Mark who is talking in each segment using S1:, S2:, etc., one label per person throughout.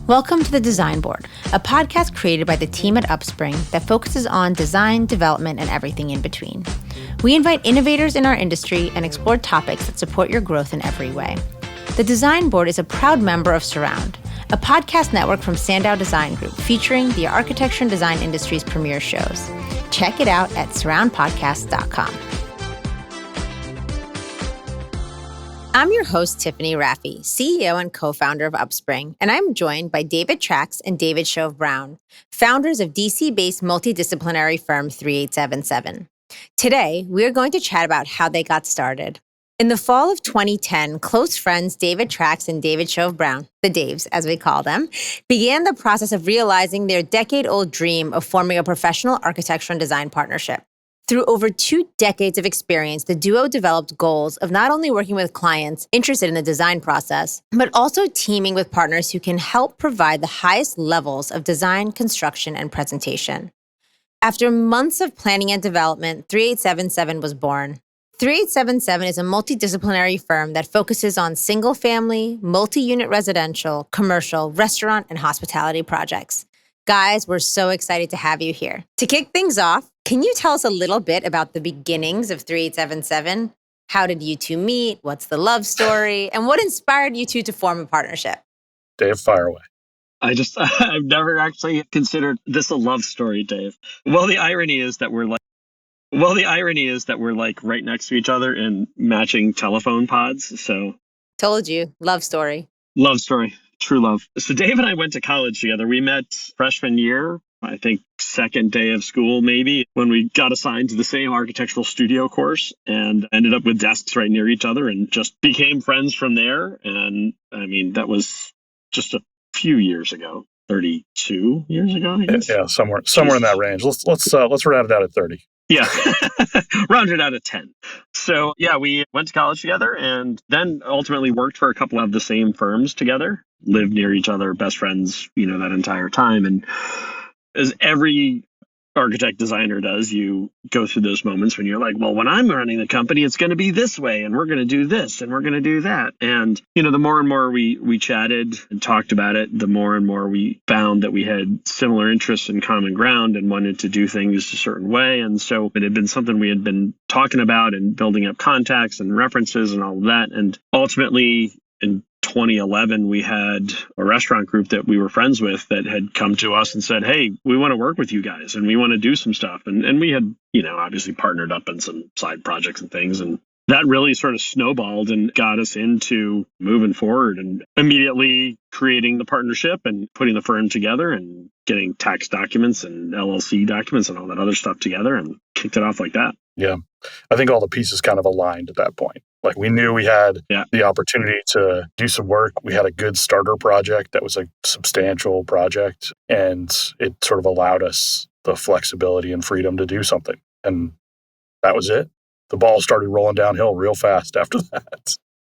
S1: Welcome to The Design Board, a podcast created by the team at Upspring that focuses on design, development, and everything in between. We invite innovators in our industry and explore topics that support your growth in every way. The Design Board is a proud member of Surround, a podcast network from Sandow Design Group featuring the architecture and design industry's premier shows. Check it out at surroundpodcast.com. I'm your host, Tiffany Rafii, CEO and co-founder of Upspring, and I'm joined by David Tracz and David Shove-Brown, founders of DC-based multi-disciplinary firm 3877. Today, we're going to chat about how they got started. In the fall of 2010, close friends David Tracz and David Shove-Brown, the Daves as we call them, began the process of realizing their decade-old dream of forming a professional architecture and design partnership. Through over 2 decades of experience, the duo developed goals of not only working with clients interested in the design process, but also teaming with partners who can help provide the highest levels of design, construction, and presentation. After months of planning and development, 3877 was born. 3877 is a multidisciplinary firm that focuses on single-family, multi-unit residential, commercial, restaurant, and hospitality projects. Guys, we're so excited to have you here. To kick things off, can you tell us a little bit about the beginnings of 3877? How did you two meet? What's the love story? And what inspired you two to form a partnership?
S2: Dave, fire away.
S3: I've never actually considered this a love story, Dave. Well, the irony is that we're like right next to each other in matching telephone pods. So
S1: Told you, love story.
S3: love story, true love. So Dave and I went to college together. We met freshman year, I think second day of school, maybe, when we got assigned to the same architectural studio course and ended up with desks right near each other and just became friends from there. And I mean, that was just a few years ago, 32 years ago, I guess.
S2: Yeah, somewhere in that range. Let's round it out at 30.
S3: Yeah, rounded out at 10. So yeah, we went to college together and then ultimately worked for a couple of the same firms together, lived near each other, best friends, that entire time. And as every architect designer does, you go through those moments when you're like, well, when I'm running the company, it's going to be this way, and we're going to do this, and we're going to do that. And, the more and more we chatted and talked about it, the more and more we found that we had similar interests and common ground and wanted to do things a certain way. And so it had been something we had been talking about and building up contacts and references and all of that. And ultimately, in 2011, we had a restaurant group that we were friends with that had come to us and said, hey, we want to work with you guys and we want to do some stuff. And we had, obviously partnered up in some side projects and things. And that really sort of snowballed and got us into moving forward and immediately creating the partnership and putting the firm together and getting tax documents and LLC documents and all that other stuff together and kicked it off like that.
S2: Yeah. I think all the pieces kind of aligned at that point. Like we knew we had the opportunity to do some work. We had a good starter project that was a substantial project, and it sort of allowed us the flexibility and freedom to do something. And that was it. The ball started rolling downhill real fast after that.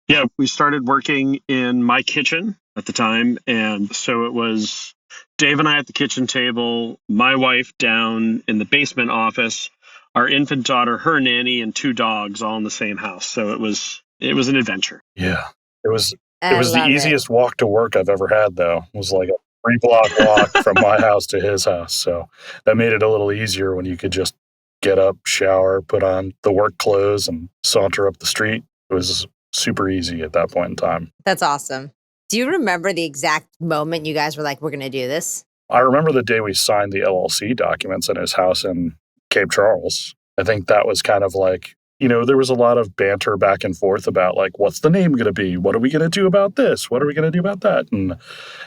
S3: Yeah, we started working in my kitchen at the time. And so it was Dave and I at the kitchen table, my wife down in the basement office, our infant daughter, her nanny, and 2 dogs all in the same house. So it was an adventure.
S2: Yeah. It was the easiest walk to work I've ever had, though. It was like a 3-block walk from my house to his house. So that made it a little easier when you could just get up, shower, put on the work clothes, and saunter up the street. It was super easy at that point in time.
S1: That's awesome. Do you remember the exact moment you guys were like, we're going to do this?
S2: I remember the day we signed the LLC documents in his house in Cape Charles. I think that was kind of like, there was a lot of banter back and forth about like, what's the name going to be? What are we going to do about this? What are we going to do about that? And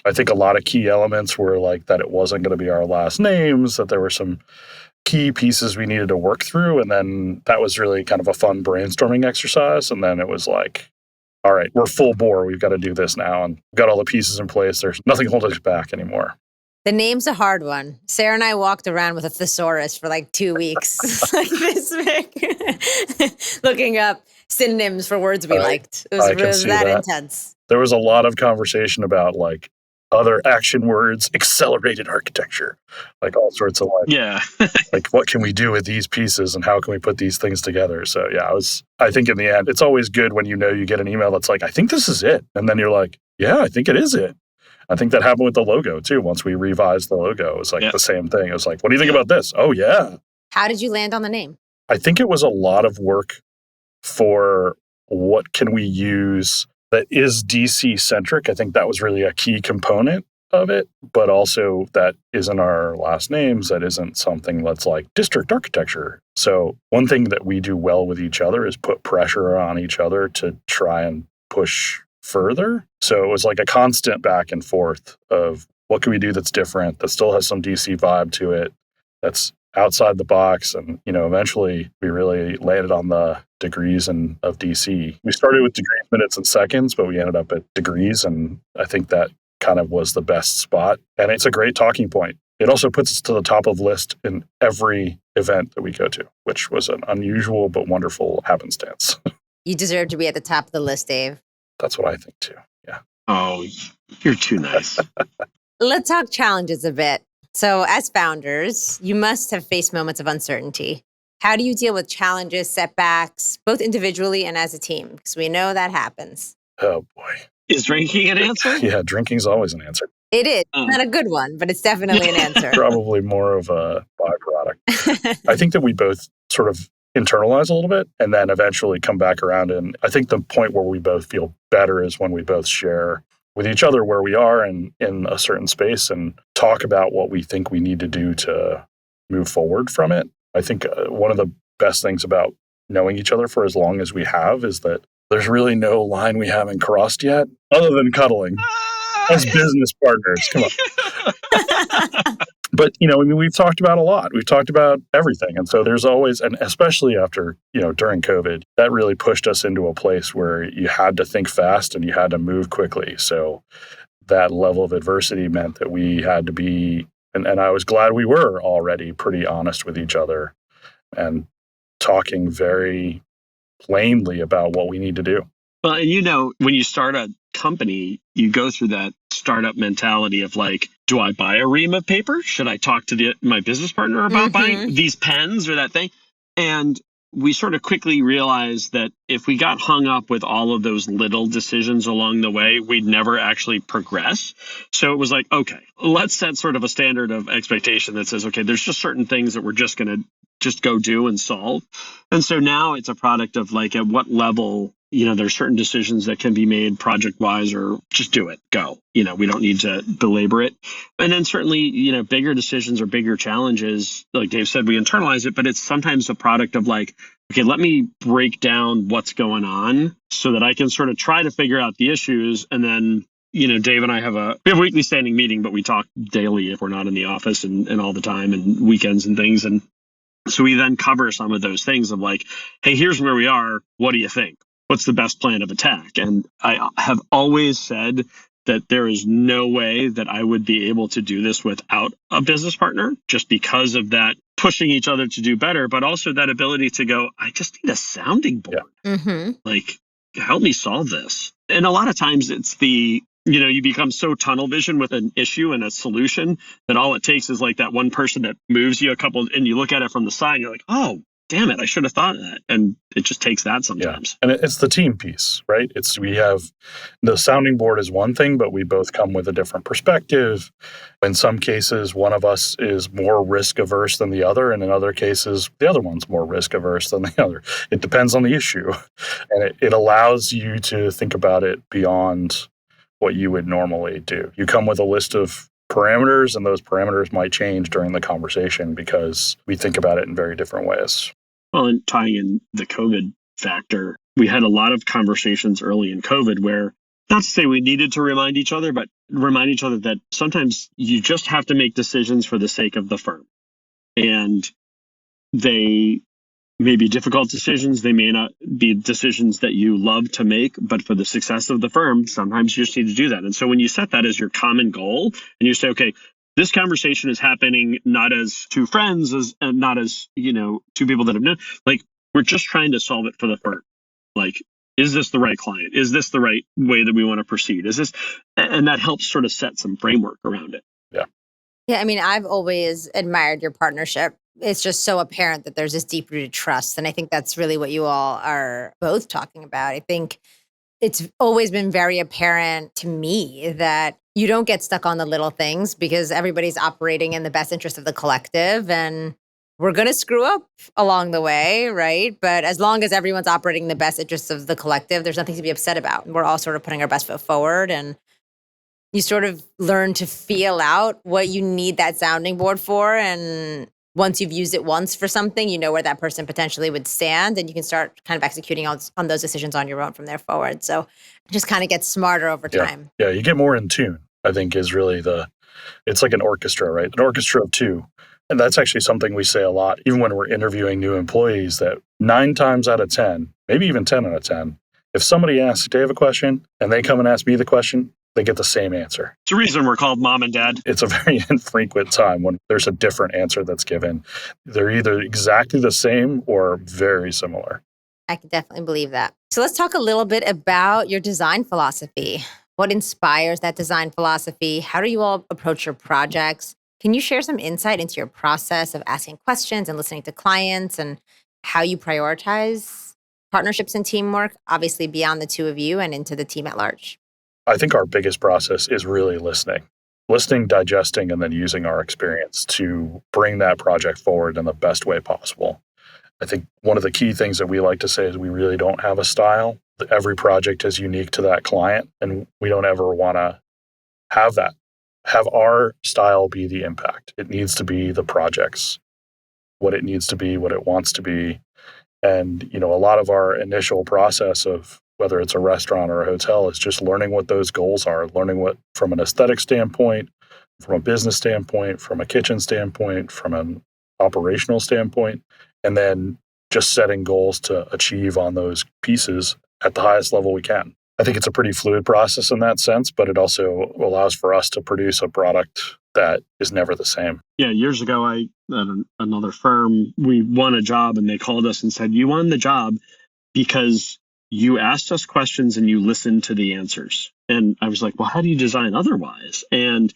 S2: I think a lot of key elements were like that it wasn't going to be our last names, that there were some key pieces we needed to work through. And then that was really kind of a fun brainstorming exercise. And then it was like, all right, we're full bore. We've got to do this now. And we've got all the pieces in place. There's nothing holding us back anymore.
S1: The name's a hard one. Sarah and I walked around with a thesaurus for like 2 weeks, like this big, looking up synonyms for words we liked. It was that intense.
S2: There was a lot of conversation about like other action words, accelerated architecture, like all sorts of like what can we do with these pieces and how can we put these things together? So I think in the end, it's always good when you get an email that's like, I think this is it. And then you're like, yeah, I think it is it. I think that happened with the logo too. Once we revised the logo, it was like the same thing. It was like, what do you think about this? Oh, yeah.
S1: How did you land on the name?
S2: I think it was a lot of work for what can we use that is DC centric. I think that was really a key component of it, but also that isn't our last names. That isn't something that's like district architecture. So one thing that we do well with each other is put pressure on each other to try and push further. So it was like a constant back and forth of what can we do that's different, that still has some DC vibe to it, that's outside the box. And, eventually we really landed on the degrees of DC. We started with degrees, minutes, and seconds, but we ended up at degrees. And I think that kind of was the best spot. And it's a great talking point. It also puts us to the top of the list in every event that we go to, which was an unusual but wonderful happenstance.
S1: You deserve to be at the top of the list, Dave.
S2: That's what I think too. Yeah.
S3: Oh, you're too nice.
S1: Let's talk challenges a bit. So as founders, you must have faced moments of uncertainty. How do you deal with challenges, setbacks, both individually and as a team? Because we know that happens.
S2: Oh, boy.
S3: Is drinking an answer?
S2: Yeah, drinking's always an answer.
S1: It is. Not a good one, but it's definitely an answer.
S2: Probably more of a byproduct. I think that we both sort of internalize a little bit and then eventually come back around. And I think the point where we both feel better is when we both share with each other where we are and in a certain space and talk about what we think we need to do to move forward from it. I think one of the best things about knowing each other for as long as we have is that there's really no line we haven't crossed yet other than cuddling as business partners. Come on. But, we've talked about a lot. We've talked about everything. And so there's always, and especially after, during COVID, that really pushed us into a place where you had to think fast and you had to move quickly. So that level of adversity meant that we had to be, and I was glad we were already pretty honest with each other and talking very plainly about what we need to do.
S3: Well, when you start a company, you go through that startup mentality of like, do I buy a ream of paper? Should I talk to my business partner about buying these pens or that thing? And we sort of quickly realized that if we got hung up with all of those little decisions along the way, we'd never actually progress. So it was like, okay, let's set sort of a standard of expectation that says, okay, there's just certain things that we're just going to just go do and solve. And so now it's a product of like, at what level, there's certain decisions that can be made project wise or just do it, go. We don't need to belabor it. And then certainly, bigger decisions or bigger challenges, like Dave said, we internalize it, but it's sometimes a product of like, okay, let me break down what's going on so that I can sort of try to figure out the issues. And then, Dave and I have a weekly standing meeting, but we talk daily if we're not in the office and all the time and weekends and things. And so we then cover some of those things of like, hey, here's where we are. What do you think? What's the best plan of attack? And I have always said that there is no way that I would be able to do this without a business partner, just because of that pushing each other to do better, but also that ability to go, I just need a sounding board.
S1: Mm-hmm.
S3: Like, help me solve this. And a lot of times it's you become so tunnel vision with an issue and a solution that all it takes is like that one person that moves you and you look at it from the side and you're like, oh, damn it, I should have thought of that. And it just takes that sometimes.
S2: Yeah. And it's the team piece, right? We have the sounding board is one thing, but we both come with a different perspective. In some cases, one of us is more risk averse than the other. And in other cases, the other one's more risk averse than the other. It depends on the issue. And it allows you to think about it beyond what you would normally do. You come with a list of parameters, and those parameters might change during the conversation because we think about it in very different ways.
S3: Well, and tying in the COVID factor, we had a lot of conversations early in COVID where, not to say we needed to remind each other, but remind each other that sometimes you just have to make decisions for the sake of the firm. And they may be difficult decisions. They may not be decisions that you love to make, but for the success of the firm, sometimes you just need to do that. And so when you set that as your common goal and you say, okay, this conversation is happening not as two friends, and not as, two people that have known, like, we're just trying to solve it for the firm. Like, is this the right client? Is this the right way that we want to proceed? And that helps sort of set some framework around it.
S2: Yeah.
S1: Yeah. I mean, I've always admired your partnership. It's just so apparent that there's this deep-rooted trust. And I think that's really what you all are both talking about. I think it's always been very apparent to me that you don't get stuck on the little things because everybody's operating in the best interest of the collective, and we're going to screw up along the way, right? But as long as everyone's operating in the best interests of the collective, there's nothing to be upset about. We're all sort of putting our best foot forward, and you sort of learn to feel out what you need that sounding board for. And once you've used it once for something, you know where that person potentially would stand, and you can start kind of executing on those decisions on your own from there forward. So it just kind of gets smarter over time.
S2: Yeah, you get more in tune, I think, is really it's like an orchestra, right? An orchestra of two. And that's actually something we say a lot, even when we're interviewing new employees, that 9 times out of 10, maybe even 10 out of 10, if somebody asks Dave a question and they come and ask me the question, they get the same answer.
S3: It's a reason we're called mom and dad.
S2: It's a very infrequent time when there's a different answer that's given. They're either exactly the same or very similar.
S1: I can definitely believe that. So let's talk a little bit about your design philosophy. What inspires that design philosophy? How do you all approach your projects? Can you share some insight into your process of asking questions and listening to clients, and how you prioritize partnerships and teamwork, obviously beyond the two of you and into the team at large?
S2: I think our biggest process is really listening, digesting, and then using our experience to bring that project forward in the best way possible. I think one of the key things that we like to say is we really don't have a style. Every project is unique to that client, and we don't ever want to have that. Have our style be the impact. It needs to be the project's, what it needs to be, what it wants to be. And, a lot of our initial process of whether it's a restaurant or a hotel is just learning what those goals are, learning what, from an aesthetic standpoint, from a business standpoint, from a kitchen standpoint, from an operational standpoint, and then just setting goals to achieve on those pieces at the highest level we can. I think it's a pretty fluid process in that sense, but it also allows for us to produce a product that is never the same.
S3: Yeah, years ago, at another firm, we won a job and they called us and said, "You won the job because you asked us questions and you listened to the answers." And I was like, well, how do you design otherwise? And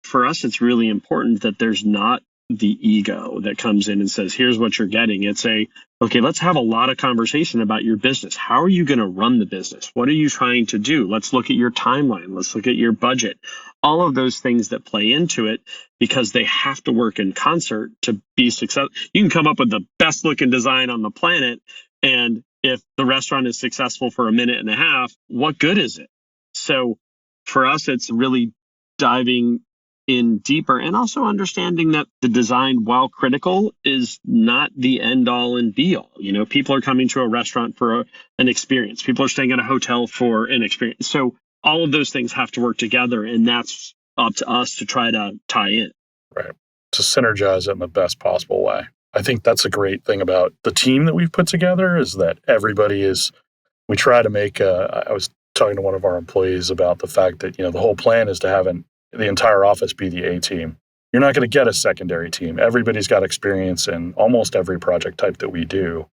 S3: for us, it's really important that there's not the ego that comes in and says, here's what you're getting. It's okay, let's have a lot of conversation about your business. How are you going to run the business? What are you trying to do? Let's look at your timeline. Let's look at your budget. All of those things that play into it, because they have to work in concert to be successful. You can come up with the best looking design on the planet, and if the restaurant is successful for a minute and a half, what good is it? So for us, it's really diving in deeper and also understanding that the design, while critical, is not the end all and be all. People are coming to a restaurant for an experience. People are staying at a hotel for an experience. So all of those things have to work together, and that's up to us to try to tie in.
S2: Right. To synergize it in the best possible way. I think that's a great thing about the team that we've put together is that we try to make I was talking to one of our employees about the fact that, the whole plan is to have the entire office be the A team. You're not going to get a secondary team. Everybody's got experience in almost every project type that we do.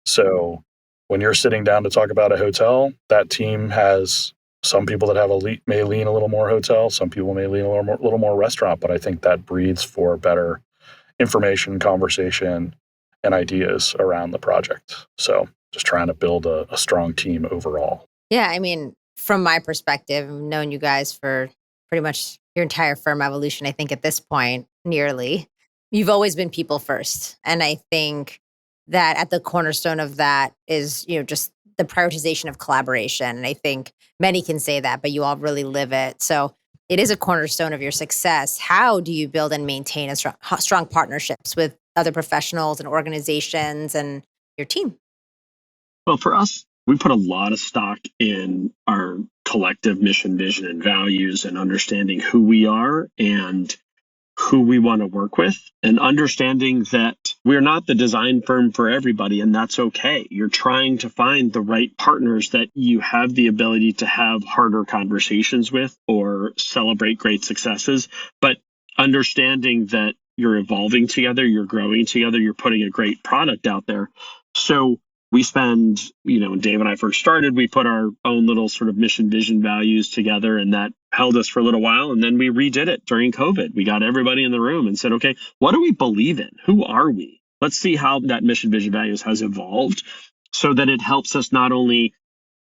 S2: So when you're sitting down to talk about a hotel, that team has some people that may lean a little more hotel, some people may lean a little more restaurant, but I think that breeds for better information, conversation, and ideas around the project. So just trying to build a strong team overall.
S1: Yeah, I mean, from my perspective, I've known you guys for pretty much your entire firm evolution, I think at this point, nearly. You've always been people first. And I think that at the cornerstone of that is, just the prioritization of collaboration. And I think many can say that, but you all really live it. So it is a cornerstone of your success. How do you build and maintain strong partnerships with other professionals and organizations and your team?
S3: Well, for us, we put a lot of stock in our collective mission, vision, and values, and understanding who we are and who we want to work with, and understanding that we're not the design firm for everybody, and that's okay. You're trying to find the right partners that you have the ability to have harder conversations with or celebrate great successes, but understanding that you're evolving together, you're growing together, you're putting a great product out there. So we spend, when Dave and I first started, we put our own little sort of mission, vision, values together, and that held us for a little while. And then we redid it during COVID. We got everybody in the room and said, okay, what do we believe in? Who are we? Let's see how that mission, vision, values has evolved so that it helps us not only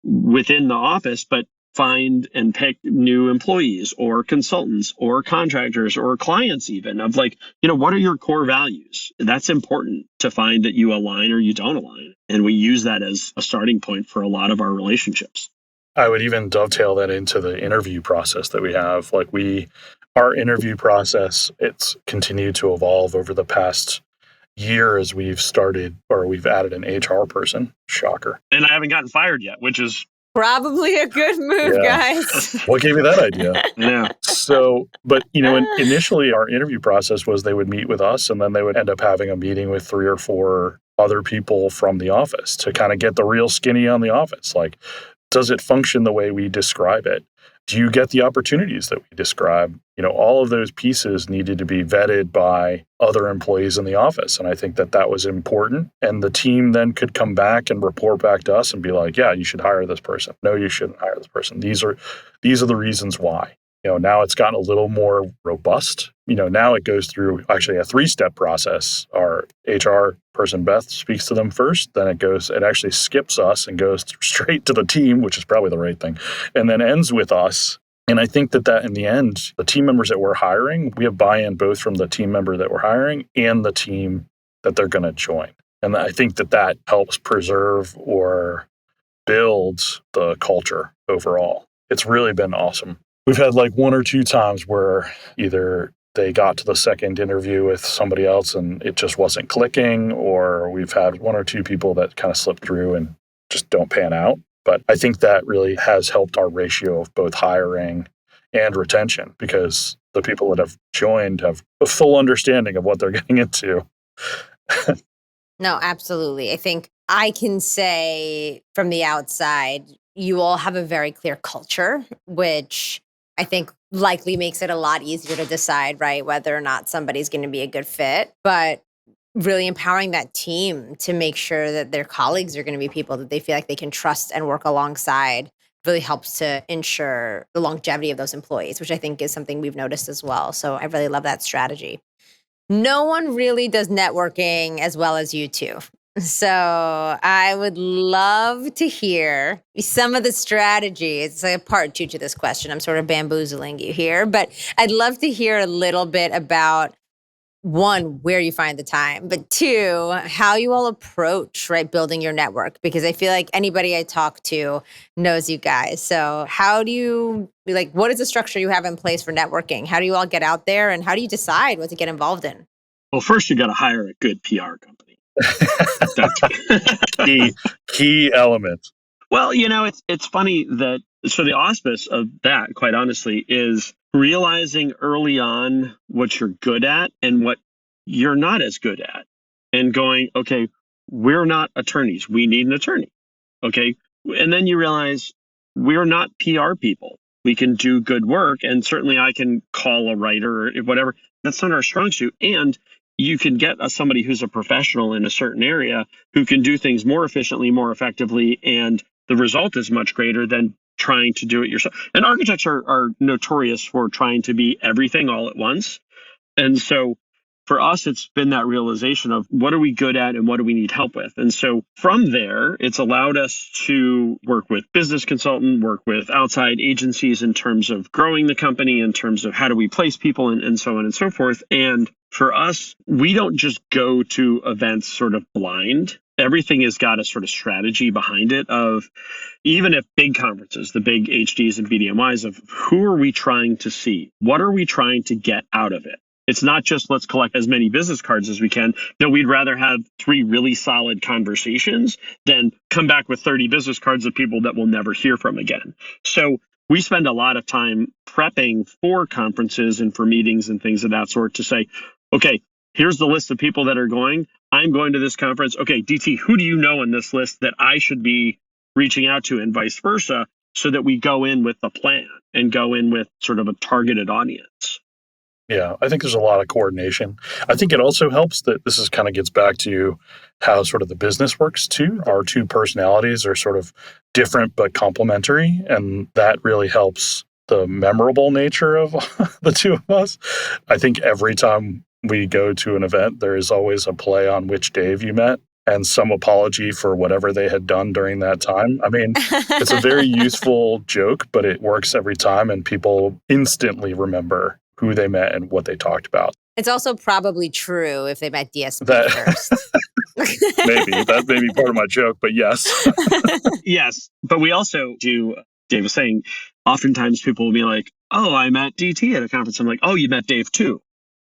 S3: within the office, but find and pick new employees or consultants or contractors or clients, even of like, what are your core values? That's important to find that you align or you don't align. And we use that as a starting point for a lot of our relationships.
S2: I would even dovetail that into the interview process that we have. Like our interview process, it's continued to evolve over the past year as we've added an HR person. Shocker.
S3: And I haven't gotten fired yet, which is
S1: probably a good move, guys.
S2: What gave you that idea?
S3: Yeah.
S2: So, but initially our interview process was they would meet with us and then they would end up having a meeting with 3 or 4 other people from the office to kind of get the real skinny on the office. Like, does it function the way we describe it? Do you get the opportunities that we describe? All of those pieces needed to be vetted by other employees in the office. And I think that was important. And the team then could come back and report back to us and be like, yeah, you should hire this person. No, you shouldn't hire this person. These are the reasons why. Now it's gotten a little more robust. Now it goes through actually a 3-step process. Our HR person, Beth, speaks to them first. Then it actually skips us and goes straight to the team, which is probably the right thing, and then ends with us. And I think that in the end, the team members that we're hiring, we have buy-in both from the team member that we're hiring and the team that they're going to join. And I think that helps preserve or build the culture overall. It's really been awesome. We've had like 1 or 2 times where either they got to the second interview with somebody else and it just wasn't clicking, or we've had 1 or 2 people that kind of slip through and just don't pan out. But I think that really has helped our ratio of both hiring and retention, because the people that have joined have a full understanding of what they're getting into.
S1: No, absolutely. I think I can say from the outside, you all have a very clear culture, which I think likely makes it a lot easier to decide, right, whether or not somebody's going to be a good fit. But really empowering that team to make sure that their colleagues are going to be people that they feel like they can trust and work alongside really helps to ensure the longevity of those employees, which I think is something we've noticed as well. So I really love that strategy. No one really does networking as well as you two. So I would love to hear some of the strategies. It's like a part 2 to this question. I'm sort of bamboozling you here, but I'd love to hear a little bit about, 1, where you find the time, but 2, how you all approach, right, building your network, because I feel like anybody I talk to knows you guys. So how do you, what is the structure you have in place for networking? How do you all get out there, and how do you decide what to get involved in?
S3: Well, first you got to hire a good PR company.
S2: Key element.
S3: Well, it's funny that, so the auspice of that, quite honestly, is realizing early on what you're good at and what you're not as good at, and going, okay, we're not attorneys. We need an attorney. Okay. And then you realize we're not PR people. We can do good work. And certainly I can call a writer or whatever. That's not our strong suit. And you can get somebody who's a professional in a certain area who can do things more efficiently, more effectively, and the result is much greater than trying to do it yourself. And architects are notorious for trying to be everything all at once. And so for us, it's been that realization of what are we good at and what do we need help with? And so from there, it's allowed us to work with business consultant, work with outside agencies in terms of growing the company, in terms of how do we place people, and so on and so forth. And for us, we don't just go to events sort of blind. Everything has got a sort of strategy behind it of, even if big conferences, the big HDs and BDMYs, of who are we trying to see? What are we trying to get out of it? It's not just let's collect as many business cards as we can. No, we'd rather have 3 really solid conversations than come back with 30 business cards of people that we'll never hear from again. So we spend a lot of time prepping for conferences and for meetings and things of that sort to say, okay, here's the list of people that are going. I'm going to this conference. Okay, DT, who do you know in this list that I should be reaching out to, and vice versa, so that we go in with a plan and go in with sort of a targeted audience.
S2: Yeah, I think there's a lot of coordination. I think it also helps that this is kind of gets back to how sort of the business works too. Our 2 personalities are sort of different but complementary, and that really helps the memorable nature of the 2 of us. I think every time we go to an event, there is always a play on which Dave you met. and some apology for whatever they had done during that time. I mean, it's a very useful joke, but it works every time, and people instantly remember who they met and what they talked about.
S1: It's also probably true if they met DSP
S2: That
S1: first.
S2: maybe that may be part of my joke, but yes.
S3: Yes. But we also do, Dave was saying, oftentimes people will be like, oh, I met DT at a conference. I'm like, oh, you met Dave too.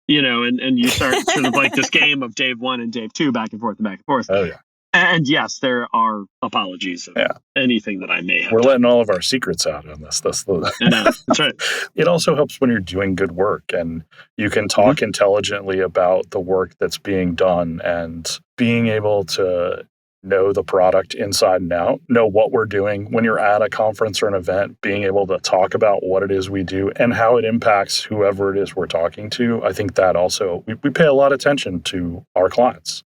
S3: And you start sort of like this game of Dave 1 and Dave 2 back and forth and back and forth.
S2: Oh, yeah.
S3: And yes, there are apologies of anything that I may have.
S2: We're letting all of our secrets out on this.
S3: I know. That's right.
S2: It also helps when you're doing good work and you can talk intelligently about the work that's being done and being able to know the product inside and out, know what we're doing when you're at a conference or an event, being able to talk about what it is we do and how it impacts whoever it is we're talking to. I think that also, we pay a lot of attention to our clients.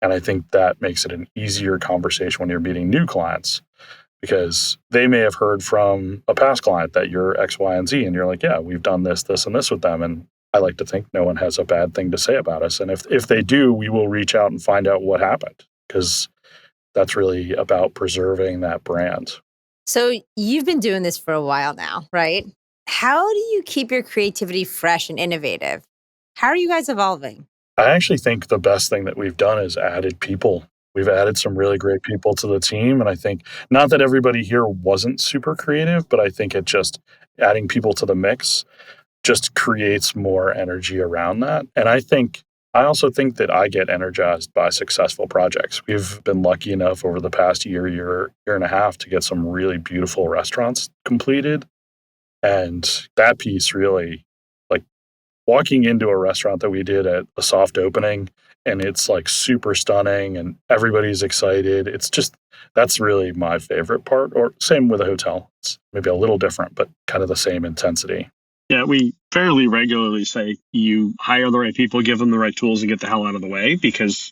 S2: And I think that makes it an easier conversation when you're meeting new clients because they may have heard from a past client that you're X, Y, and Z. And you're like, yeah, we've done this, this, and this with them. And I like to think no one has a bad thing to say about us. And if they do, we will reach out and find out what happened because that's really about preserving that brand.
S1: So you've been doing this for a while now, right? How do you keep your creativity fresh and innovative? How are you guys evolving?
S2: I actually think the best thing that we've done is added people. We've added some really great people to the team. And I think not that everybody here wasn't super creative, but I think it just adding people to the mix just creates more energy around that. And I also think that I get energized by successful projects. We've been lucky enough over the past year and a half to get some really beautiful restaurants completed. And that piece really, like walking into a restaurant that we did at a soft opening and it's like super stunning and everybody's excited. It's just, that's really my favorite part. Or same with a hotel. It's maybe a little different, but kind of the same intensity.
S3: Yeah, we fairly regularly say you hire the right people, give them the right tools, and get the hell out of the way because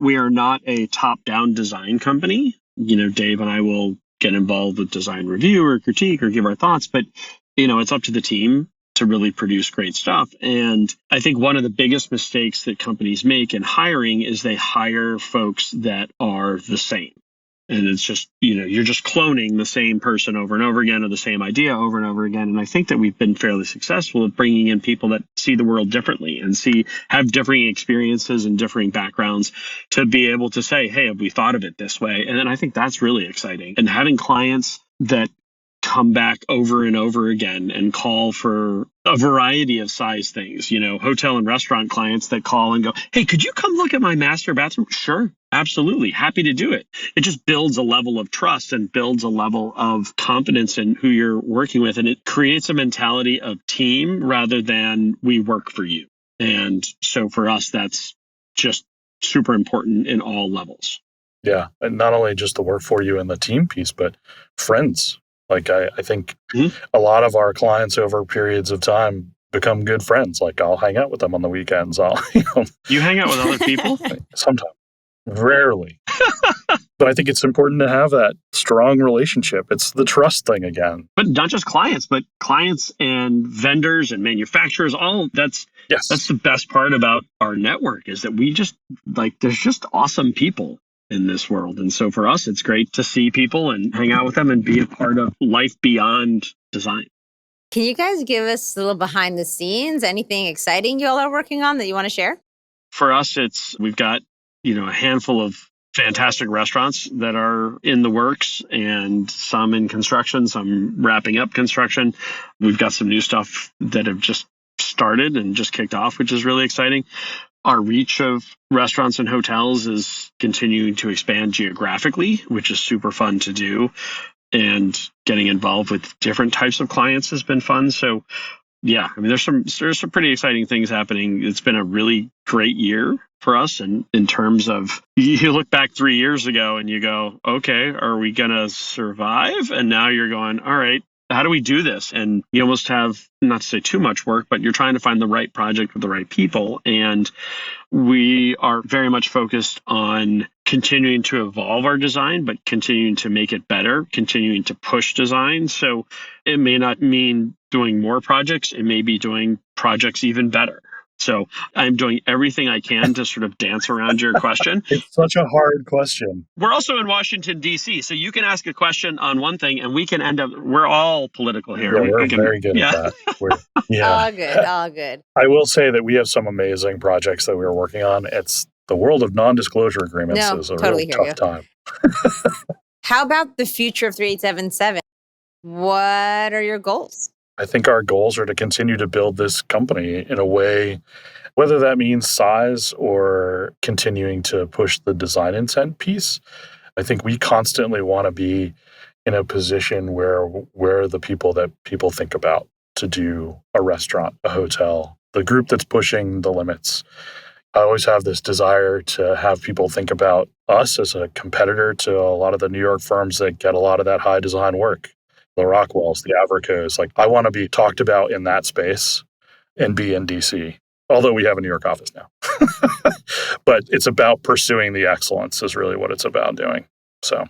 S3: we are not a top-down design company. Dave and I will get involved with design review or critique or give our thoughts, but it's up to the team to really produce great stuff. And I think one of the biggest mistakes that companies make in hiring is they hire folks that are the same. And it's just, you're just cloning the same person over and over again or the same idea over and over again. And I think that we've been fairly successful at bringing in people that see the world differently and have differing experiences and differing backgrounds to be able to say, hey, have we thought of it this way? And then I think that's really exciting. And having clients that come back over and over again and call for a variety of size things, hotel and restaurant clients that call and go, hey, could you come look at my master bathroom? Sure. Absolutely. Happy to do it. It just builds a level of trust and builds a level of confidence in who you're working with. And it creates a mentality of team rather than we work for you. And so for us, that's just super important in all levels.
S2: Yeah. And not only just the work for you and the team piece, but friends. Like I think a lot of our clients over periods of time become good friends. Like I'll hang out with them on the weekends.
S3: You hang out with other people?
S2: Sometimes. Rarely. But I think it's important to have that strong relationship. It's the trust thing again.
S3: But not just clients, but clients and vendors and manufacturers, that's the best part about our network is that we just there's just awesome people in this world. And so for us, it's great to see people and hang out with them and be a part of life beyond design.
S1: Can you guys give us a little behind the scenes? Anything exciting you all are working on that you want to share?
S3: For us, we've got a handful of fantastic restaurants that are in the works and some in construction, some wrapping up construction. We've got some new stuff that have just started and just kicked off, which is really exciting. Our reach of restaurants and hotels is continuing to expand geographically, which is super fun to do. And getting involved with different types of clients has been fun. So yeah, I mean, there's some pretty exciting things happening. It's been a really great year for us. And in terms of, you look back 3 years ago and you go, okay, are we going to survive? And now you're going, all right, how do we do this? And you almost have, not to say too much work, but you're trying to find the right project with the right people. And we are very much focused on continuing to evolve our design, but continuing to make it better, continuing to push design. So it may not mean doing more projects. It may be doing projects even better. So I'm doing everything I can to sort of dance around your question.
S2: It's such a hard question.
S3: We're also in Washington, D.C., so you can ask a question on one thing and we can end up, we're all political here.
S2: Yeah,
S3: We
S2: we're
S3: can,
S2: very good at that. Yeah.
S1: All good, all good.
S2: I will say that we have some amazing projects that we're working on. It's the world of non-disclosure agreements
S1: No,
S2: is a
S1: totally
S2: real
S1: hear
S2: tough time.
S1: How about the future of 3877? What are your goals?
S2: I think our goals are to continue to build this company in a way, whether that means size or continuing to push the design intent piece. I think we constantly want to be in a position where we're the people that people think about to do a restaurant, a hotel, the group that's pushing the limits. I always have this desire to have people think about us as a competitor to a lot of the New York firms that get a lot of that high design work. The Rockwells, the Avricos. Like, I want to be talked about in that space and be in DC, although we have a New York office now. But it's about pursuing the excellence is really what it's about doing. So,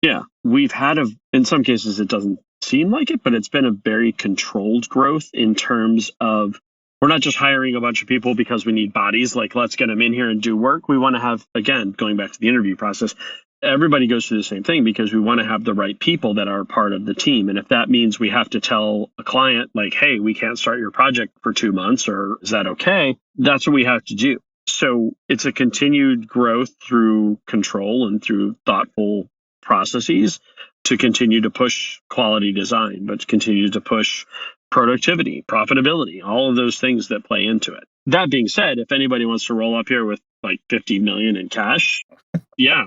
S3: yeah, we've had in some cases, it doesn't seem like it, but it's been a very controlled growth in terms of we're not just hiring a bunch of people because we need bodies, like let's get them in here and do work. We want to have, again, going back to the interview process, everybody goes through the same thing because we want to have the right people that are part of the team. And if that means we have to tell a client like, hey, we can't start your project for 2 months, or is that okay? That's what we have to do. So it's a continued growth through control and through thoughtful processes to continue to push quality design, but to continue to push productivity, profitability, all of those things that play into it. That being said, if anybody wants to roll up here with like 50 million in cash, yeah,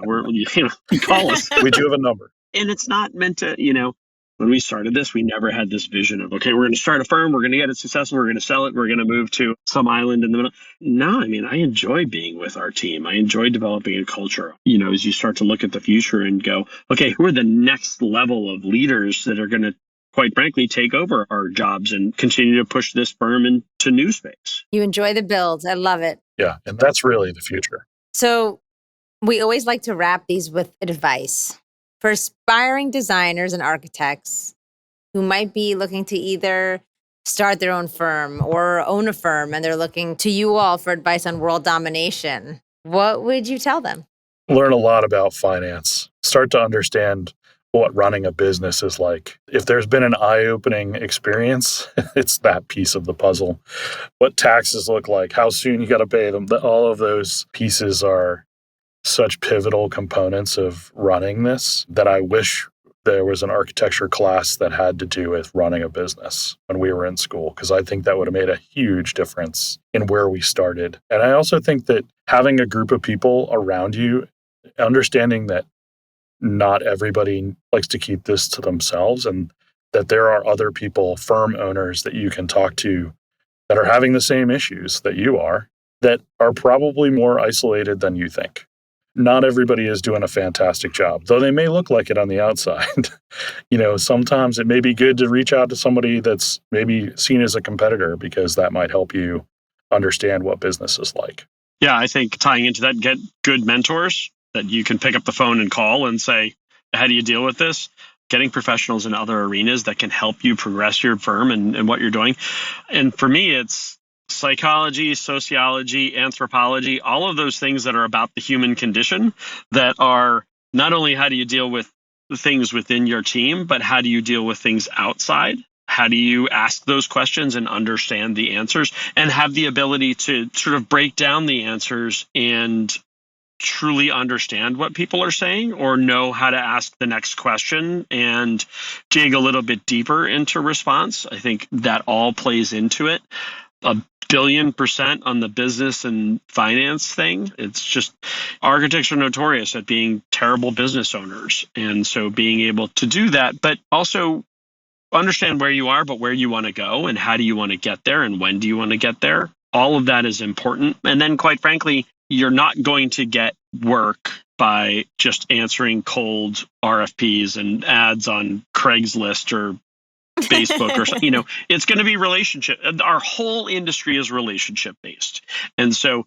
S3: call us.
S2: we do have a number.
S3: And it's not meant to, when we started this, we never had this vision of, okay, we're going to start a firm, we're going to get it successful, we're going to sell it, we're going to move to some island in the middle. No, I enjoy being with our team. I enjoy developing a culture. As you start to look at the future and go, okay, who are the next level of leaders that are going to, quite frankly, take over our jobs and continue to push this firm into new space?
S1: You enjoy the builds. I love it.
S2: Yeah, and that's really the future.
S1: So we always like to wrap these with advice for aspiring designers and architects who might be looking to either start their own firm or own a firm, and they're looking to you all for advice on world domination. What would you tell them?
S2: Learn a lot about finance. Start to understand what running a business is like. If there's been an eye-opening experience, it's that piece of the puzzle. What taxes look like, how soon you got to pay them. All of those pieces are such pivotal components of running this that I wish there was an architecture class that had to do with running a business when we were in school, because I think that would have made a huge difference in where we started. And I also think that having a group of people around you, understanding that not everybody likes to keep this to themselves and that there are other people, firm owners that you can talk to that are having the same issues that you are, that are probably more isolated than you think. Not everybody is doing a fantastic job, though they may look like it on the outside. Sometimes it may be good to reach out to somebody that's maybe seen as a competitor, because that might help you understand what business is like.
S3: Yeah, I think tying into that, get good mentors that you can pick up the phone and call and say, how do you deal with this? Getting professionals in other arenas that can help you progress your firm and what you're doing. And for me, it's psychology, sociology, anthropology, all of those things that are about the human condition, that are not only how do you deal with the things within your team, but how do you deal with things outside? How do you ask those questions and understand the answers and have the ability to sort of break down the answers and truly understand what people are saying, or know how to ask the next question and dig a little bit deeper into response? I think that all plays into it. 1,000,000,000% on the business and finance thing. It's just, architects are notorious at being terrible business owners. And so being able to do that, but also understand where you are, but where you want to go and how do you want to get there and when do you want to get there? All of that is important. And then, quite frankly, you're not going to get work by just answering cold RFPs and ads on Craigslist or Facebook or something. It's going to be relationship. Our whole industry is relationship based. And so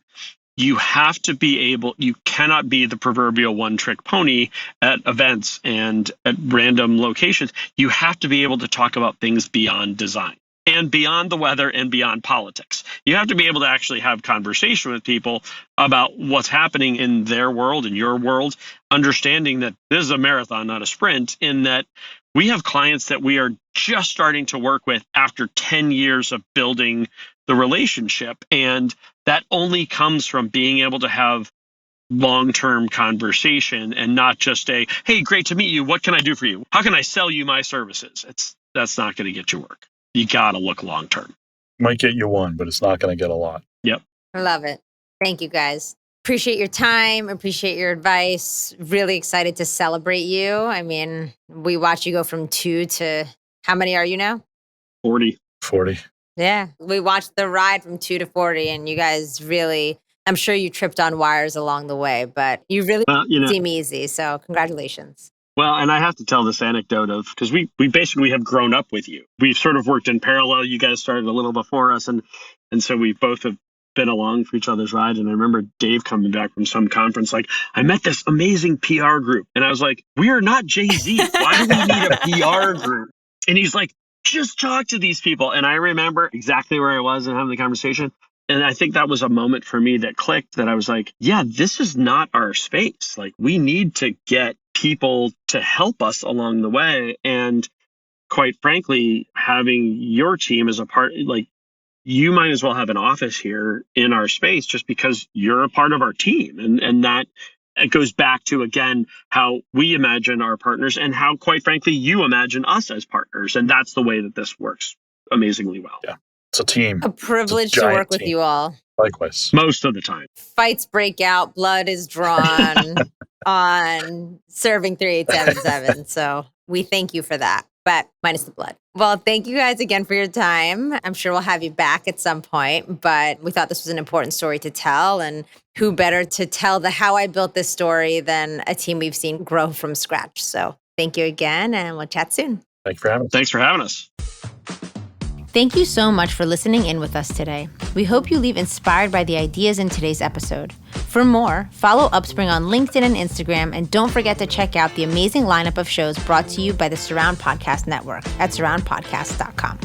S3: you have to be able, you cannot be the proverbial one-trick pony at events and at random locations. You have to be able to talk about things beyond design. and beyond the weather and beyond politics. You have to be able to actually have conversation with people about what's happening in their world, in your world, understanding that this is a marathon, not a sprint, in that we have clients that we are just starting to work with after 10 years of building the relationship. And that only comes from being able to have long-term conversation and not just a, hey, great to meet you. What can I do for you? How can I sell you my services? That's not going to get you work. You got to look long-term.
S2: Might get you one, but it's not going to get a lot.
S3: Yep.
S1: I love it. Thank you, guys. Appreciate your time. Appreciate your advice. Really excited to celebrate you. I mean, we watch you go from 2 to, how many are you now?
S3: 40.
S1: Yeah. We watched the ride from 2 to 40, and you guys really, I'm sure you tripped on wires along the way, but you really seem easy. So congratulations.
S3: Well, and I have to tell this anecdote of, because we basically have grown up with you. We've sort of worked in parallel. You guys started a little before us. And so we both have been along for each other's ride. And I remember Dave coming back from some conference, like, I met this amazing PR group. And I was like, we are not Jay-Z. Why do we need a PR group? And he's like, just talk to these people. And I remember exactly where I was and having the conversation. And I think that was a moment for me that clicked, that I was like, yeah, this is not our space. Like, we need to get people to help us along the way. And quite frankly, having your team as a part, like, you might as well have an office here in our space just because you're a part of our team. And that it goes back to, again, how we imagine our partners and how, quite frankly, you imagine us as partners. And that's the way that this works amazingly well.
S2: Yeah. It's a team.
S1: A privilege to work with you all.
S2: Likewise.
S3: Most of the time.
S1: Fights break out, blood is drawn on serving 3877. So we thank you for that, but minus the blood. Well, thank you guys again for your time. I'm sure we'll have you back at some point, but we thought this was an important story to tell. And who better to tell the how I built this story than a team we've seen grow from scratch. So thank you again, and we'll chat soon.
S2: Thanks for having us.
S3: Thanks for having us.
S1: Thank you so much for listening in with us today. We hope you leave inspired by the ideas in today's episode. For more, follow Upspring on LinkedIn and Instagram, and don't forget to check out the amazing lineup of shows brought to you by the Surround Podcast Network at surroundpodcast.com.